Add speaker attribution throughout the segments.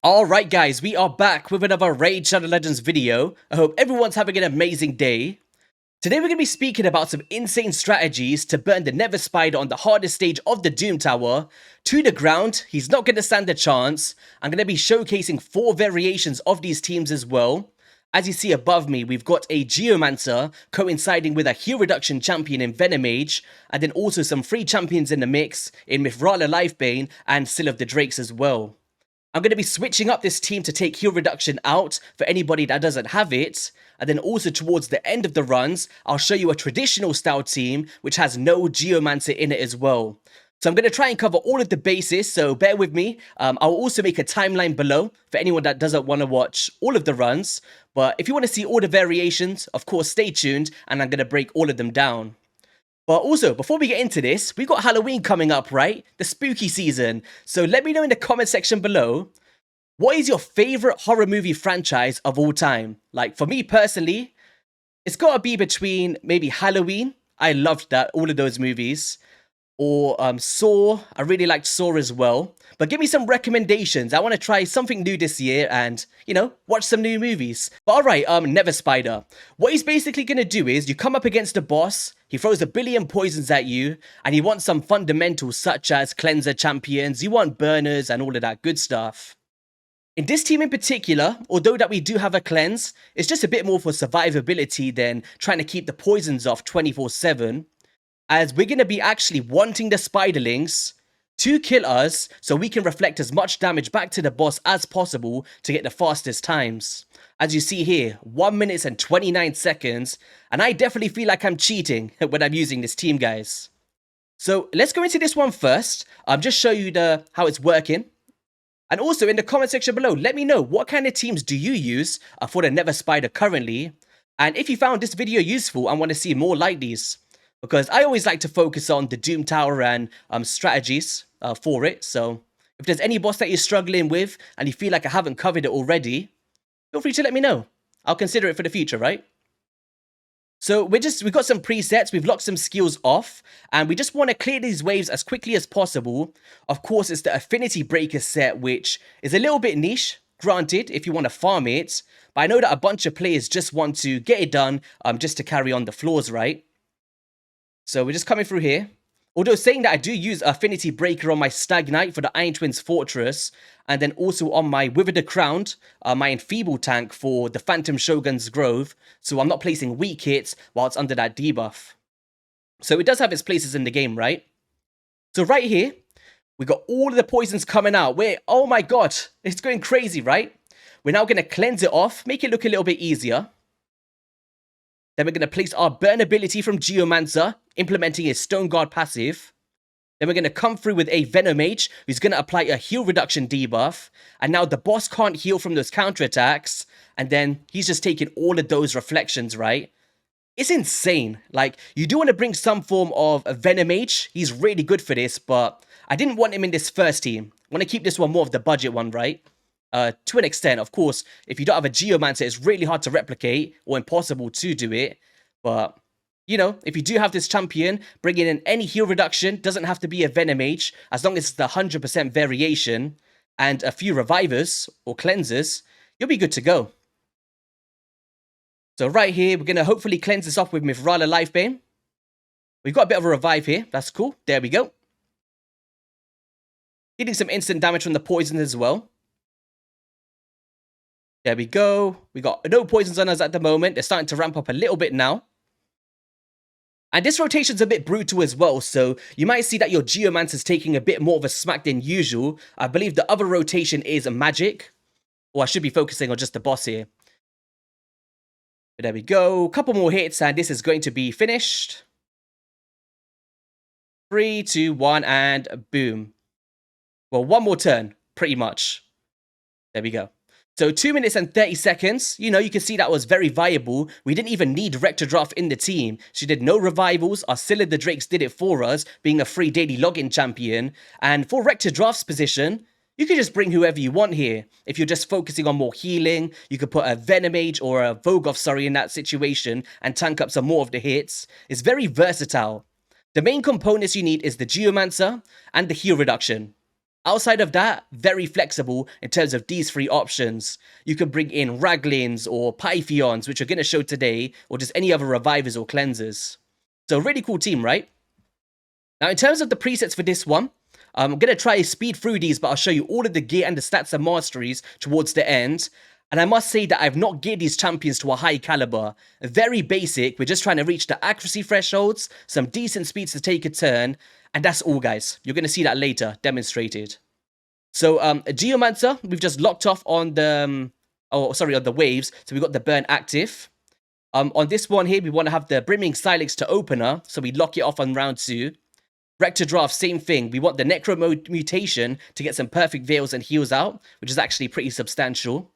Speaker 1: Alright guys, we are back with another Raid Shadow Legends video. I hope everyone's having an amazing day. Today we're going to be speaking about some insane strategies to burn the Nether Spider on the hardest stage of the Doom Tower to the ground. He's not going to stand a chance. I'm going to be showcasing 4 variations of these teams as well. As you see above me, we've got a Geomancer coinciding with a heal reduction champion in Venomage, and then also some free champions in the mix in Mithrala Lifebane and Seal of the Drakes as well. I'm going to be switching up this team to take heal reduction out for anybody that doesn't have it. And then also towards the end of the runs, I'll show you a traditional style team which has no Geomancer in it as well. So I'm going to try and cover all of the bases, so bear with me. I'll also make a timeline below for anyone that doesn't want to watch all of the runs. But if you want to see all the variations, of course, stay tuned and I'm going to break all of them down. But also, before we get into this, we've got Halloween coming up, right? The spooky season. So let me know in the comment section below, what is your favorite horror movie franchise of all time? Like, for me personally, it's got to be between maybe Halloween. I loved that, all of those movies. Or Saw. I really liked Saw as well. But give me some recommendations. I want to try something new this year and, you know, watch some new movies. But alright, Nether Spider. What he's basically going to do is, you come up against a boss, he throws a billion poisons at you, and you want some fundamentals such as cleanser champions, you want burners and all of that good stuff. In this team in particular, although that we do have a cleanse, it's just a bit more for survivability than trying to keep the poisons off 24/7. As we're going to be actually wanting the spiderlings to kill us so we can reflect as much damage back to the boss as possible to get the fastest times. As you see here, 1 minute and 29 seconds, and I definitely feel like I'm cheating when I'm using this team, guys. So let's go into this one first. Just show you how it's working. And also in the comment section below, let me know what kind of teams do you use for the Nether Spider currently. And if you found this video useful and want to see more like these, because I always like to focus on the Doom Tower and strategies for it. So if there's any boss that you're struggling with and you feel like I haven't covered it already, feel free to let me know. I'll consider it for the future, right? So we've got some presets, we've locked some skills off, and we just want to clear these waves as quickly as possible. Of course, it's the Affinity Breaker set, which is a little bit niche, granted, if you want to farm it. But I know that a bunch of players just want to get it done just to carry on the floors, right? So we're just coming through here. Although saying that, I do use Affinity Breaker on my Stag Knight for the Iron Twins Fortress, and then also on my Wither the Crowned, my Enfeeble tank for the Phantom Shogun's Grove, so I'm not placing weak hits while it's under that debuff. So it does have its places in the game, right? So right here, we got all of the poisons coming out. Oh my god, it's going crazy, right? We're now going to cleanse it off, make it look a little bit easier. Then we're going to place our burn ability from Geomancer, implementing his Stone Guard passive. Then we're going to come through with a Venomage, who's going to apply a heal reduction debuff. And now the boss can't heal from those counterattacks. And then he's just taking all of those reflections, right? It's insane. Like, you do want to bring some form of a Venomage. He's really good for this, but I didn't want him in this first team. I want to keep this one more of the budget one, right? To an extent, of course, if you don't have a Geomancer, it's really hard to replicate or impossible to do it. But, you know, if you do have this champion, bringing in any heal reduction, doesn't have to be a Venomage, as long as it's the 100% variation and a few revivers or cleansers, you'll be good to go. So right here, we're going to hopefully cleanse this off with Mithrala Lifebane. We've got a bit of a revive here. That's cool. There we go. Getting some instant damage from the poison as well. There we go. We got no poisons on us at the moment. They're starting to ramp up a little bit now. And this rotation's a bit brutal as well, so you might see that your Geomancer's taking a bit more of a smack than usual. I believe the other rotation is magic. Or I should be focusing on just the boss here. But there we go. A couple more hits and this is going to be finished. 3, 2, 1, and boom. Well, one more turn, pretty much. There we go. So 2 minutes and 30 seconds, you know, you can see that was very viable. We didn't even need Rector Draft in the team. She did no revivals. Our Seal of the Drakes did it for us, being a free daily login champion. And for Rector Draft's position, you can just bring whoever you want here. If you're just focusing on more healing, you could put a Venomage or a Vogoth, sorry, in that situation and tank up some more of the hits. It's very versatile. The main components you need is the Geomancer and the heal reduction. Outside of that, very flexible in terms of these three options. You could bring in Raglins or Pythions, which we're going to show today, or just any other revivers or cleansers. So really cool team, right? Now, in terms of the presets for this one, I'm going to try to speed through these, but I'll show you all of the gear and the stats and masteries towards the end. And I must say that I've not geared these champions to a high caliber. Very basic, we're just trying to reach the accuracy thresholds, some decent speeds to take a turn, and that's all, guys. You're going to see that later, demonstrated. So, Geomancer, we've just locked off on the, on the waves, so we've got the burn active. On this one here, we want to have the Brimming Silex to opener, so we lock it off on round 2. Rector Draft, same thing. We want the Necro Mutation to get some perfect Veils and heals out, which is actually pretty substantial.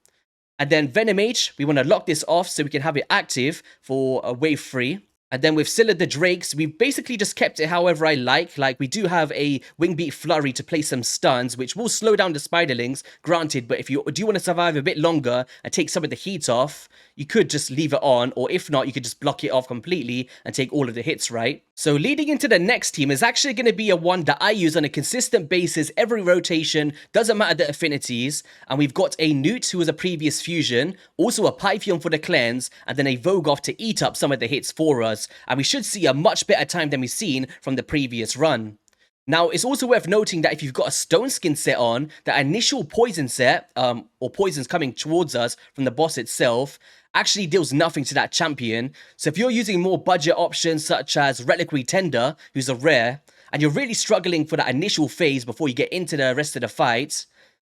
Speaker 1: And then Venomage, we want to lock this off so we can have it active for wave 3. And then with Scylla the Drakes, we've basically just kept it however I like. Like, we do have a Wingbeat Flurry to play some stuns, which will slow down the Spiderlings, granted. But if you do want to survive a bit longer and take some of the heat off, you could just leave it on. Or if not, you could just block it off completely and take all of the hits, right? So leading into the next team is actually going to be a one that I use on a consistent basis every rotation. Doesn't matter the affinities. And we've got a Newt, who was a previous fusion. Also a Pythion for the cleanse. And then a Vogoth to eat up some of the hits for us. And we should see a much better time than we've seen from the previous run. Now, it's also worth noting that if you've got a Stone Skin set on, the initial poison set, or poisons coming towards us from the boss itself, actually deals nothing to that champion. So if you're using more budget options such as Reliquary Tender, who's a rare, and you're really struggling for that initial phase before you get into the rest of the fight,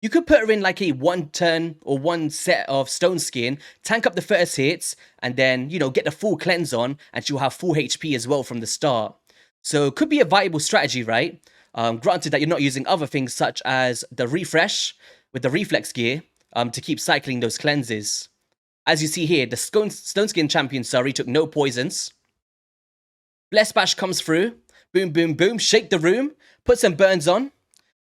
Speaker 1: you could put her in like a one turn or one set of Stone Skin, tank up the first hits, and then, you know, get the full cleanse on, and she'll have full HP as well from the start. So, could be a viable strategy, right? Granted that you're not using other things such as the refresh with the reflex gear to keep cycling those cleanses. As you see here, the Stone Skin champion, took no poisons. Bless Bash comes through. Boom, boom, boom. Shake the room. Put some burns on.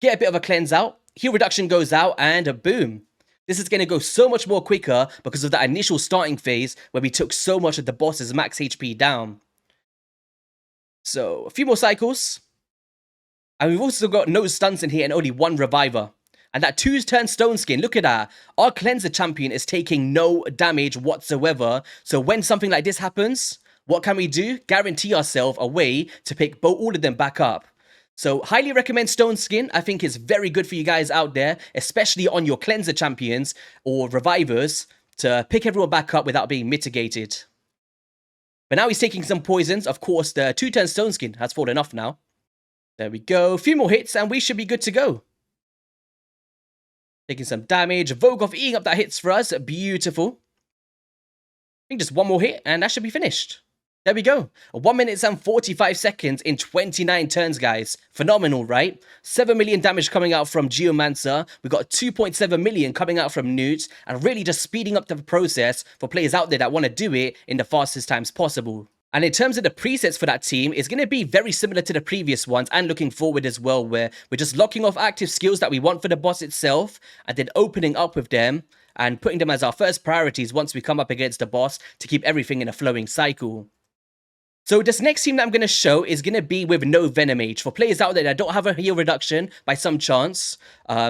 Speaker 1: Get a bit of a cleanse out. Heal reduction goes out, and boom. This is going to go so much more quicker because of that initial starting phase where we took so much of the boss's max HP down. So, a few more cycles. And we've also got no stuns in here and only one reviver. And that 2-turn Stone Skin, look at that. Our cleanser champion is taking no damage whatsoever. So when something like this happens, what can we do? Guarantee ourselves a way to pick all of them back up. So, highly recommend Stone Skin. I think it's very good for you guys out there, especially on your cleanser champions or revivers, to pick everyone back up without being mitigated. But now he's taking some poisons. Of course, the 2-turn Stone Skin has fallen off now. There we go. A few more hits and we should be good to go. Taking some damage. Vogoth eating up that hits for us. Beautiful. I think just one more hit and that should be finished. There we go. 1 minute and 45 seconds in 29 turns, guys. Phenomenal, right? 7 million damage coming out from Geomancer. We've got 2.7 million coming out from Newt. And really just speeding up the process for players out there that want to do it in the fastest times possible. And in terms of the presets for that team, it's going to be very similar to the previous ones and looking forward as well, where we're just locking off active skills that we want for the boss itself and then opening up with them and putting them as our first priorities once we come up against the boss to keep everything in a flowing cycle. So this next team that I'm going to show is going to be with no Venomage. For players out there that don't have a heal reduction by some chance,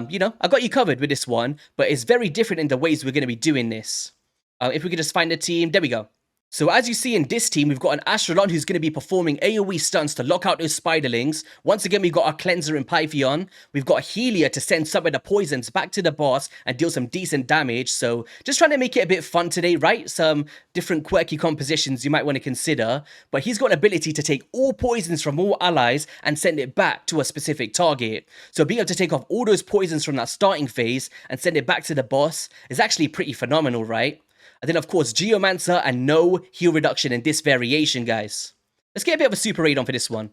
Speaker 1: you know, I got you covered with this one, but it's very different in the ways we're going to be doing this. If we could just find a team, there we go. So as you see in this team, we've got an Astrolon who's going to be performing AoE stunts to lock out those Spiderlings. Once again, we've got our Cleanser in Pythion. We've got Helia to send some of the poisons back to the boss and deal some decent damage. So just trying to make it a bit fun today, right? Some different quirky compositions you might want to consider. But he's got an ability to take all poisons from all allies and send it back to a specific target. So being able to take off all those poisons from that starting phase and send it back to the boss is actually pretty phenomenal, right? And then, of course, Geomancer and no heal reduction in this variation, guys. Let's get a bit of a super raid on for this one.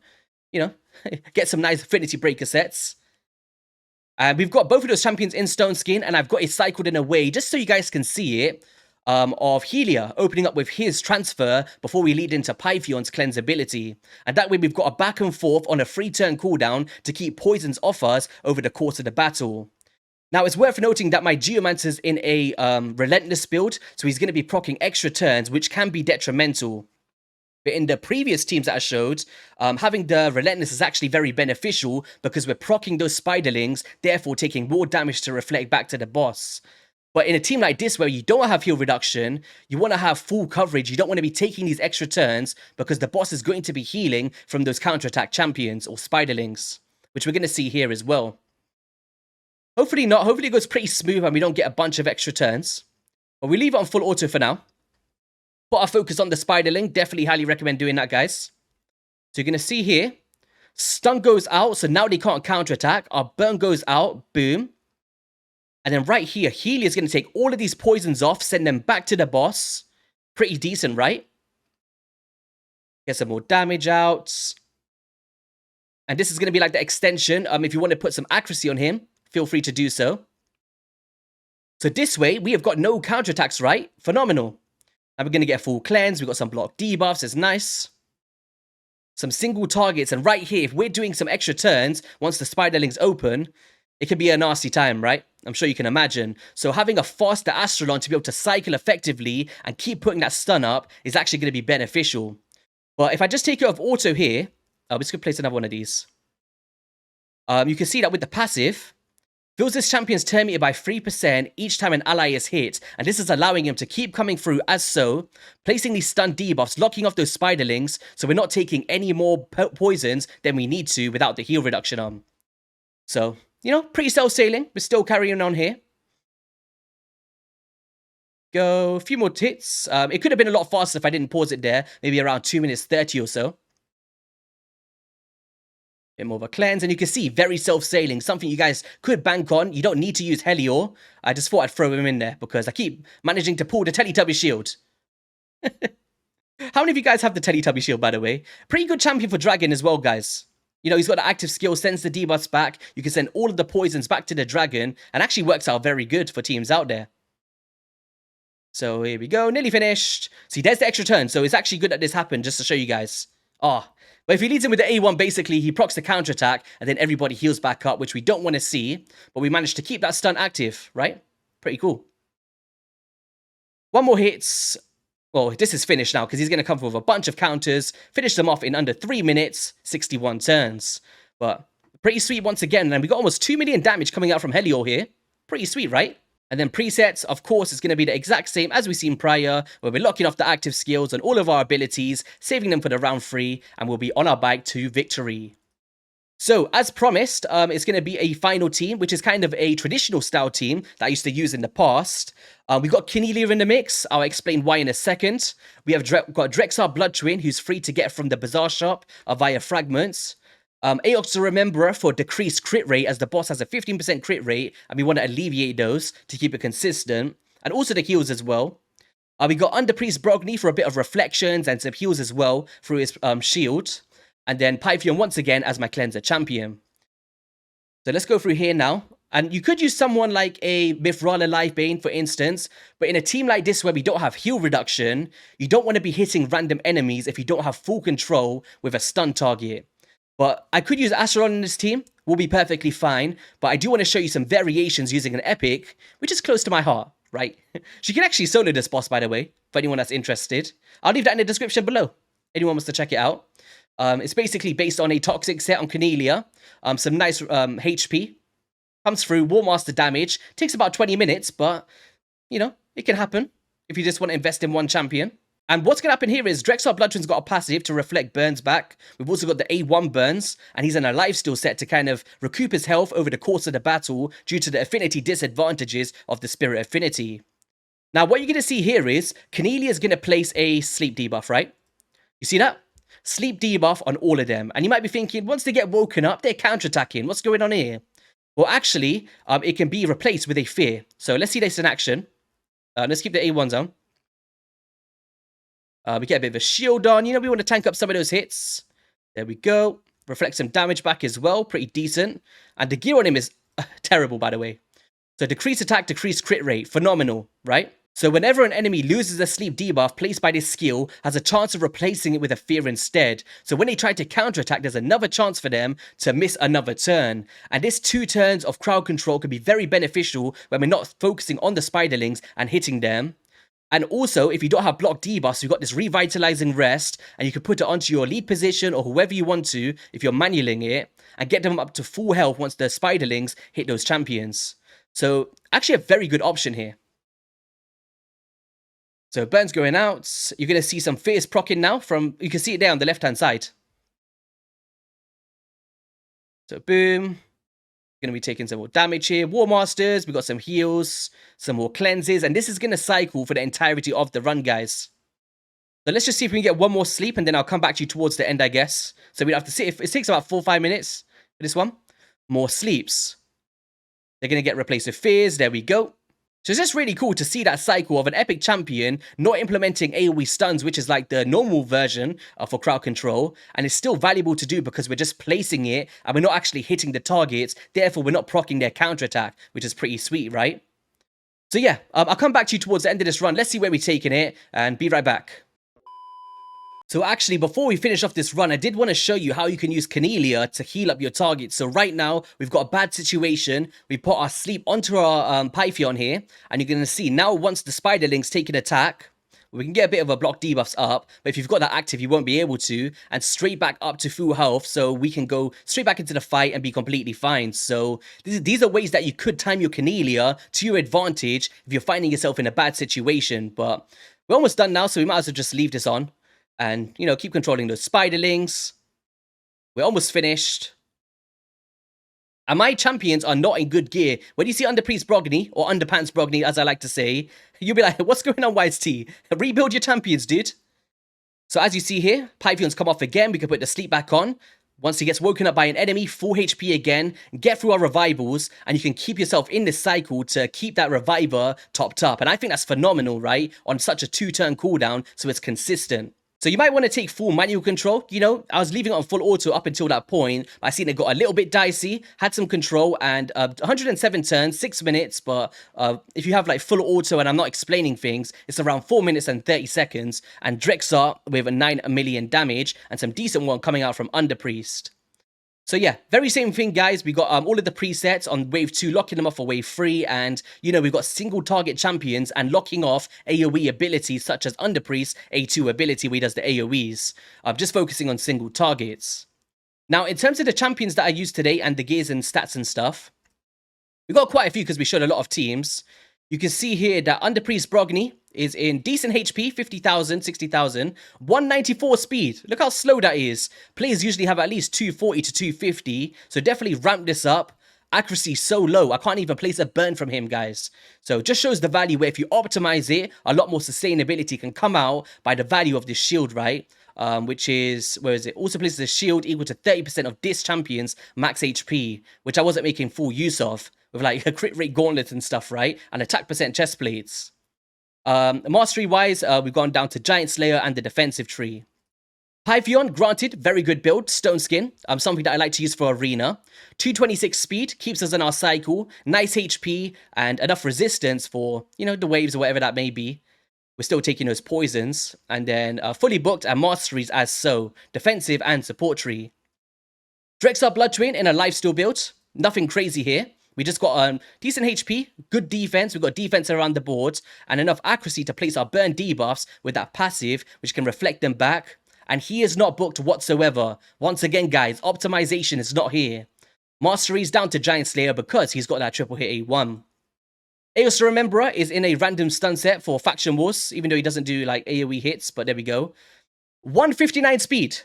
Speaker 1: You know, get some nice Affinity Breaker sets. And we've got both of those champions in Stone Skin, and I've got it cycled in a way, just so you guys can see it, of Helia opening up with his transfer before we lead into Pythion's cleanse ability. And that way we've got a back and forth on a 3-turn cooldown to keep poisons off us over the course of the battle. Now, it's worth noting that my Geomancer's in a relentless build, so he's going to be proccing extra turns, which can be detrimental. But in the previous teams that I showed, having the Relentless is actually very beneficial because we're proccing those Spiderlings, therefore taking more damage to reflect back to the boss. But in a team like this where you don't have heal reduction, you want to have full coverage. You don't want to be taking these extra turns because the boss is going to be healing from those counterattack champions or Spiderlings, which we're going to see here as well. Hopefully not. Hopefully it goes pretty smooth and we don't get a bunch of extra turns. But we leave it on full auto for now. Put our focus on the Spiderling. Definitely highly recommend doing that, guys. So you're going to see here, stun goes out, so now they can't counterattack. Our burn goes out, boom. And then right here, Healy is going to take all of these poisons off, send them back to the boss. Pretty decent, right? Get some more damage out. And this is going to be like the extension. If you want to put some accuracy on him, feel free to do so. So this way, we have got no counterattacks, right? Phenomenal. And we're going to get a full cleanse. We've got some block debuffs. It's nice. Some single targets. And right here, if we're doing some extra turns, once the Spiderlings open, it can be a nasty time, right? I'm sure you can imagine. So having a faster Astrolon to be able to cycle effectively and keep putting that stun up is actually going to be beneficial. But if I just take it off auto here, I'm just going to place another one of these. You can see that with the passive, fills this champion's turn meter by 3% each time an ally is hit, and this is allowing him to keep coming through as so, placing these stun debuffs, locking off those Spiderlings, so we're not taking any more poisons than we need to without the heal reduction on. So, you know, pretty self-sailing. We're still carrying on here. Go, a few more hits. It could have been a lot faster if I didn't pause it there, maybe around 2 minutes 30 or so. Bit more of a cleanse, and you can see, very self-sailing, something you guys could bank on. You don't need to use Helior. I just thought I'd throw him in there, because I keep managing to pull the Teletubby Shield. How many of you guys have the Teletubby Shield, by the way? Pretty good champion for Dragon as well, guys. You know, he's got an active skill, sends the debuffs back. You can send all of the poisons back to the Dragon, and actually works out very good for teams out there. So here we go, nearly finished. See, there's the extra turn, so it's actually good that this happened, just to show you guys. But if he leads him with the A1, basically, he procs the counterattack, and then everybody heals back up, which we don't want to see. But we managed to keep that stun active, right? Pretty cool. One more hits. Well, this is finished now, because he's going to come with a bunch of counters, finish them off in under 3 minutes, 61 turns. But pretty sweet once again, and we got almost 2 million damage coming out from Helior here. Pretty sweet, right? And then presets, of course, is going to be the exact same as we've seen prior, where we're locking off the active skills on all of our abilities, saving them for the round 3, and we'll be on our bike to victory. So, as promised, it's going to be a final team, which is kind of a traditional style team that I used to use in the past. We've got Kinelia in the mix. I'll explain why in a second. We have got Drexar Blood Twin, who's free to get from the Bazaar shop via fragments. Aox the Rememberer for decreased crit rate, as the boss has a 15% crit rate, and we want to alleviate those to keep it consistent. And also the heals as well. We got Underpriest Brogni for a bit of reflections and some heals as well through his shield. And then Pythion once again as my cleanser champion. So let's go through here now. And you could use someone like a Mithrala Livebane, for instance. But in a team like this where we don't have heal reduction, you don't want to be hitting random enemies if you don't have full control with a stun target. But I could use Acheron in this team, will be perfectly fine, but I do want to show you some variations using an epic, which is close to my heart, right? She can actually solo this boss, by the way, for anyone that's interested. I'll leave that in the description below. Anyone wants to check it out. It's basically based on a toxic set on Kinelia, some nice HP, comes through, War Master damage, takes about 20 minutes, but, you know, it can happen if you just want to invest in one champion. And what's going to happen here is Drexar Bloodtwin's got a passive to reflect burns back. We've also got the A1 burns, and he's in a lifesteal set to kind of recoup his health over the course of the battle due to the affinity disadvantages of the Spirit Affinity. Now, what you're going to see here is Kinelia is going to place a sleep debuff, right? You see that? Sleep debuff on all of them. And you might be thinking, once they get woken up, they're counterattacking. What's going on here? Well, actually, it can be replaced with a fear. So let's see this in action. Let's keep the A1s on. We get a bit of a shield on. You know, we want to tank up some of those hits. There we go. Reflect some damage back as well. Pretty decent. And the gear on him is terrible, by the way. So decrease attack, decrease crit rate. Phenomenal, right? So whenever an enemy loses a sleep debuff placed by this skill, has a chance of replacing it with a fear instead. So when they try to counterattack, there's another chance for them to miss another turn. And this 2 turns of crowd control can be very beneficial when we're not focusing on the Spiderlings and hitting them. And also, if you don't have block debuffs, you've got this revitalizing rest, and you can put it onto your lead position or whoever you want to if you're manualing it, and get them up to full health once the spiderlings hit those champions. So actually a very good option here. So Burn's going out. You're going to see some fierce proccing now from, you can see it there on the left-hand side. So boom. Going to be taking some more damage here. War Masters, we got some heals, some more cleanses, and this is going to cycle for the entirety of the run, guys. So let's just see if we can get one more sleep, and then I'll come back to you towards the end, I guess. So we'd have to see if it takes about 4 or 5 minutes for this one. More sleeps. They're going to get replaced with fears. There we go. So it's just really cool to see that cycle of an epic champion not implementing AoE stuns, which is like the normal version for crowd control, and it's still valuable to do because we're just placing it and we're not actually hitting the targets, therefore we're not proccing their counterattack, which is pretty sweet, right? So yeah, I'll come back to you towards the end of this run. Let's see where we're taking it, and be right back. So actually, before we finish off this run, I did want to show you how you can use Cornelia to heal up your target. So right now, we've got a bad situation. We put our sleep onto our Pythion here, and you're going to see now once the Spiderlings take an attack, we can get a bit of a block debuffs up, but if you've got that active, you won't be able to, and straight back up to full health, so we can go straight back into the fight and be completely fine. So these are ways that you could time your Cornelia to your advantage if you're finding yourself in a bad situation, but we're almost done now, so we might as well just leave this on. And, you know, keep controlling those spiderlings. We're almost finished. And my champions are not in good gear. When you see Underpriest Brogni, or Underpants Brogni, as I like to say, you'll be like, what's going on, YST? Rebuild your champions, dude. So as you see here, Pythion's come off again. We can put the sleep back on. Once he gets woken up by an enemy, full HP again, get through our revivals, and you can keep yourself in this cycle to keep that reviver topped up. And I think that's phenomenal, right? On such a 2-turn cooldown, so it's consistent. So you might want to take full manual control. You know, I was leaving it on full auto up until that point, but I seen it got a little bit dicey, had some control, and 107 turns, 6 minutes, but if you have like full auto and I'm not explaining things, it's around 4 minutes and 30 seconds, and Drexar with a 9 million damage, and some decent one coming out from Underpriest. So yeah, very same thing, guys. We got all of the presets on wave 2, locking them off for wave 3, and you know, we've got single target champions and locking off AoE abilities such as Underpriest A2 ability where he does the AoEs. Just focusing on single targets. Now, in terms of the champions that I used today and the gears and stats and stuff, we got quite a few because we showed a lot of teams. You can see here that Underpriest Brogni is in decent HP, 50,000, 60,000, 194 speed. Look how slow that is. Players usually have at least 240 to 250, so definitely ramp this up. Accuracy so low, I can't even place a burn from him, guys. So just shows the value where if you optimize it, a lot more sustainability can come out by the value of this shield, right? Which is, where is it? Also places a shield equal to 30% of this champion's max HP, which I wasn't making full use of, with like a crit rate gauntlet and stuff, right? And attack percent chest plates. Mastery wise, we've gone down to Giant Slayer and the defensive tree. Pythion, granted, very good build, Stone Skin, something that I like to use for Arena. 226 speed, keeps us in our cycle, nice HP, and enough resistance for, you know, the waves or whatever that may be. We're still taking those poisons, and then fully booked and masteries as so, defensive and support tree. Drexar Blood Twin in a lifesteal build, nothing crazy here. We just got decent HP, good defense, we've got defense around the board, and enough accuracy to place our burn debuffs with that passive, which can reflect them back. And he is not booked whatsoever. Once again, guys, optimization is not here. Mastery is down to Giant Slayer because he's got that triple hit A1. Aeos the Rememberer is in a random stun set for Faction Wars, even though he doesn't do like AoE hits, but there we go. 159 speed.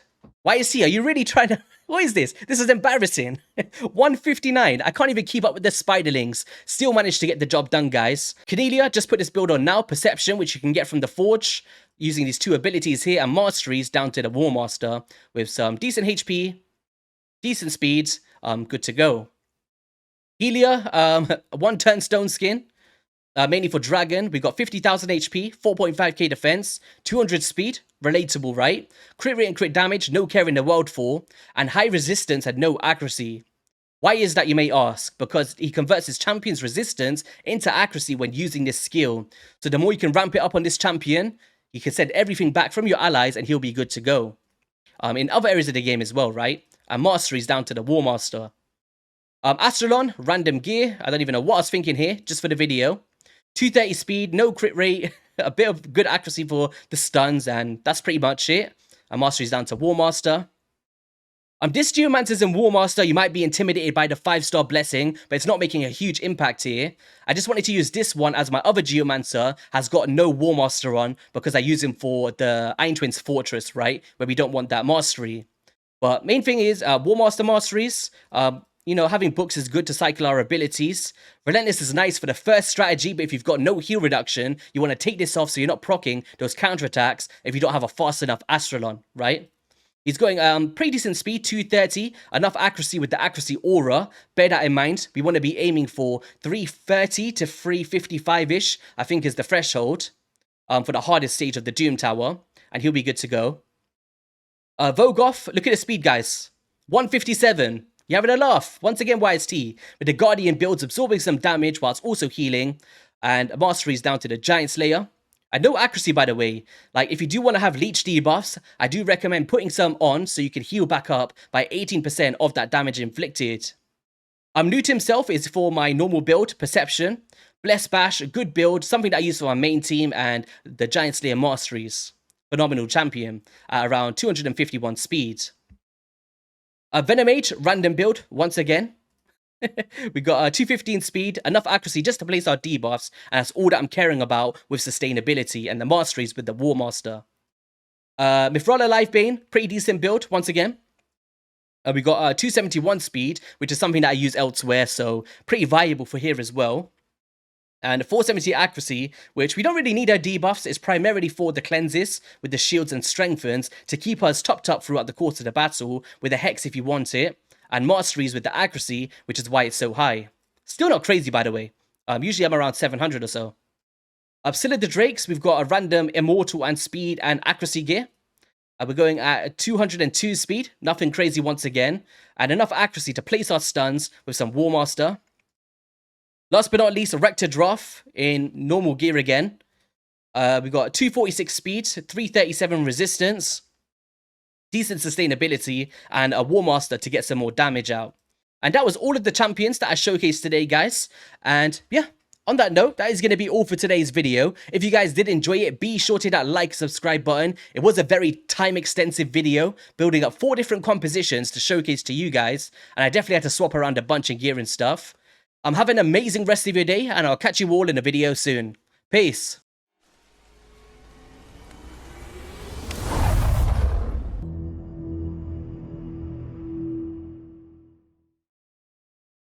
Speaker 1: YSC, are you really trying to... What is this? This is embarrassing. 159. I can't even keep up with the Spiderlings. Still managed to get the job done, guys. Cornelia, just put this build on now. Perception, which you can get from the Forge, using these 2 abilities here, and Masteries down to the War Master with some decent HP, decent speeds, good to go. Helia, 1-turn Stone Skin. Mainly for Dragon, we got 50,000 HP, 4.5k defense, 200 speed, relatable, right? Crit rate and crit damage, no care in the world for, and high resistance and no accuracy. Why is that, you may ask? Because he converts his champion's resistance into accuracy when using this skill. So the more you can ramp it up on this champion, you can send everything back from your allies and he'll be good to go. In other areas of the game as well, right? And Mastery is down to the War Master. Astrolon, random gear. I don't even know what I was thinking here, just for the video. 230 speed, no crit rate, a bit of good accuracy for the stuns, and that's pretty much it. Our mastery's down to War Master. This Geomancer's in War Master, you might be intimidated by the 5-star blessing, but it's not making a huge impact here. I just wanted to use this one as my other Geomancer has got no War Master on, because I use him for the Iron Twins Fortress, right? Where we don't want that mastery. But main thing is, War Master masteries, you know, having books is good to cycle our abilities. Relentless is nice for the first strategy, but if you've got no heal reduction, you want to take this off so you're not proccing those counterattacks if you don't have a fast enough Astralon, right? He's going pretty decent speed, 230, enough accuracy with the accuracy aura. Bear that in mind. We want to be aiming for 330 to 355-ish, I think is the threshold for the hardest stage of the Doom Tower, and he'll be good to go. Vogoth, look at the speed, guys. 157. You having a laugh? Once again, YST, with the Guardian builds absorbing some damage whilst also healing, and Mastery is down to the Giant Slayer. And no accuracy, by the way. Like, if you do want to have leech debuffs, I do recommend putting some on so you can heal back up by 18% of that damage inflicted. Newt himself is for my normal build, Perception. Bless Bash, a good build, something that I use for my main team, and the Giant Slayer Masteries. Phenomenal champion at around 251 speed. Venomage, random build, once again. We got 215 speed, enough accuracy just to place our debuffs, and that's all that I'm caring about with sustainability and the masteries with the War Master. Mithrala Lifebane, pretty decent build, once again. We got 271 speed, which is something that I use elsewhere, so pretty viable for here as well. And 470 accuracy, which we don't really need our debuffs, it's primarily for the cleanses with the shields and strengthens to keep us topped up throughout the course of the battle with a hex if you want it, and masteries with the accuracy, which is why it's so high. Still not crazy, by the way. Usually I'm around 700 or so. Scylla the Drakes, we've got a random immortal and speed and accuracy gear. We're going at 202 speed, nothing crazy once again, and enough accuracy to place our stuns with some War Master. Last but not least, a Rector Draft in normal gear again. We've got 246 speed, 337 resistance, decent sustainability, and a War Master to get some more damage out. And that was all of the champions that I showcased today, guys. And yeah, on that note, that is going to be all for today's video. If you guys did enjoy it, be sure to hit that like, subscribe button. It was a very time-extensive video, building up 4 different compositions to showcase to you guys. And I definitely had to swap around a bunch of gear and stuff. Have an amazing rest of your day, and I'll catch you all in a video soon. Peace.